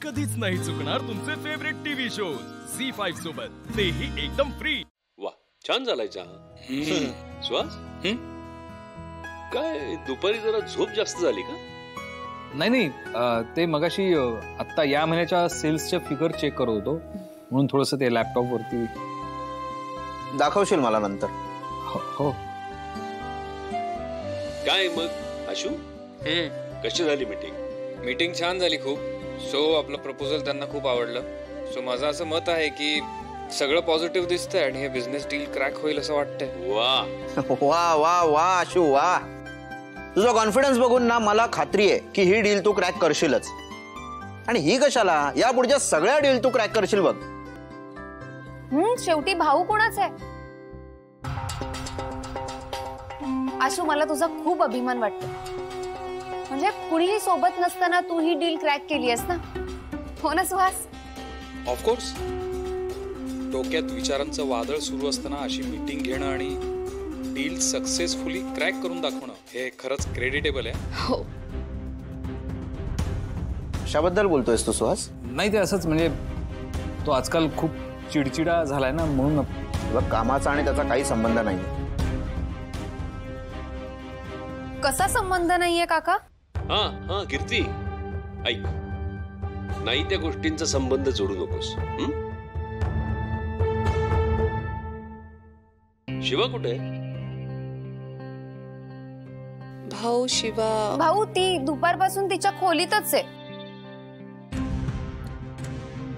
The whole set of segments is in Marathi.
कधीच नाही चुकणार तुमचे फेवरेट टीव्ही शो झी5 सोबत, तेही एकदम फ्री। वा, छान झालाय चहा। श्वास काय दुपारी जरा झोप जास्त झाली का? नाही ते मगाशी आता या महिन्याच्या सेल्सच्या फिगर चेक करत होतो, म्हणून थोडंसं ते लॅपटॉप वरती दाखवशील मला नंतर? हो। काय मग आशू, कशी झाली मीटिंग? मीटिंग छान झाली खूप। सो आपलं प्रपोजल त्यांना खूप आवडलं। सो माझं असं मत आहे की सगळं पॉझिटिव्ह दिसतंय आणि हे बिझनेस डील क्रॅक होईल असं वाटतंय। वा वा वा वा आशू वा, तुझा कॉन्फिडन्स बघून ना मला खात्री आहे की ही डील तू क्रॅक करशीलच। आणि ही कशाला, या पुढच्या सगळ्या डील तू क्रॅक करशील बघ। शेवटी भाऊ कोणाच आहे? आशू, मला तुझा खूप अभिमान वाटतो। म्हणजे कुणीही सोबत नसताना तू ही डील क्रॅक केली आहेस ना, हो ना सुहास? ऑफकोर्स, डोक्यात विचारांचं वादळ सुरू असताना अशी मीटिंग घेणं आणि डील सक्सेसफुली क्रॅक करून दाखवणं हे खरंच क्रेडिटेबल आहे। हो। कशाबद्दल बोलतोयस तू सुहास? नाही ते असंच, म्हणजे तो आजकाल खूप चिडचिडा झालाय ना, म्हणून। तुला कामाचा आणि त्याचा काही संबंध नाही। कसा संबंध नाहीये काका? हा कीर्ती, ऐक, नाही त्या गोष्टींचा संबंध जोडू नकोस। शिवा कुठे आहे? भाऊ शिवा, भाऊ ती दुपारपासून तिच्या खोलीतच आहे।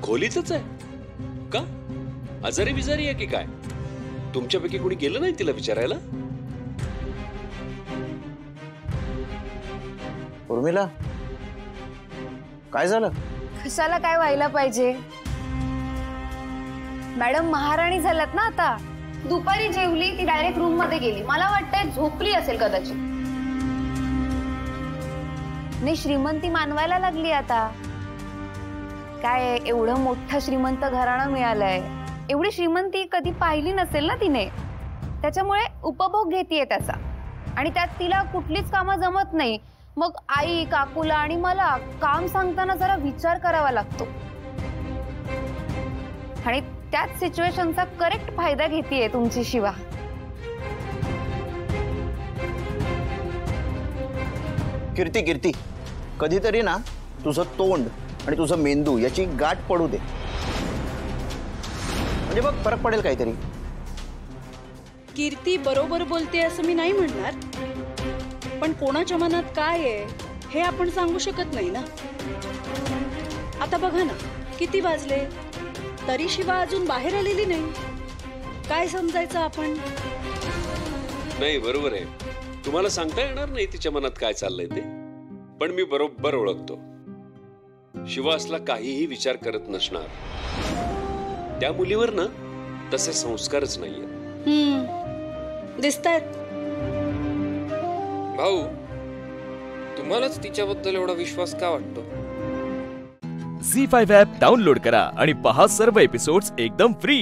खोलीतच आहे का? आजारी बिजारी आहे की काय? तुमच्यापैकी कोणी गेलं नाही तिला विचारायला? उर्मिला, काय झालं? कशाला काय व्हायला पाहिजे? मॅडम महाराणी झाल्यात ना आता। दुपारी जेवली, ती डायरेक्ट रूम मध्ये गेली। मला वाटतंय झोपली असेल कदाचित। नाही, श्रीमंती मानवायला लागली आता। काय एवढं मोठं श्रीमंत घराणं मिळालंय, एवढी श्रीमंती कधी पाहिली नसेल ना तिने, त्याच्यामुळे उपभोग घेतीये त्याचा। आणि त्यात तिला कुठलीच कामं जमत नाही। मग आई, काकूला आणि मला काम सांगताना जरा विचार करावा लागतो, आणि त्याच सिच्युएशनचा करेक्ट फायदा घेतीये तुमची शिवा। कीर्ती, कधीतरी ना तुझं तोंड आणि तुझं मेंदू याची गाठ पडू दे, म्हणजे बघ फरक पडेल काहीतरी। कीर्ती बरोबर बोलते असं मी नाही म्हणणार, पण कोणाच्या मनात काय आहे हे आपण सांगू शकत नाही ना। आता बघा ना, किती वाजले तरी शिवा अजून बाहेर आलेली नाही। काय समजायचं आपण? नाही, बरोबर आहे, तुम्हाला सांगता येणार नाही तिच्या मनात काय चाललंय ते, पण मी बरोबर ओळखतो। शिवासला काहीही विचार करत नसणार। त्या मुलीवर ना तसे संस्कारच नाहीये। दिसतायत। भाऊ, तुम्हालाच तिच्याबद्दल एवढा विश्वास का वाटतो? झी5 ॲप डाउनलोड करा आणि पहा सर्व एपिसोड्स एकदम फ्री।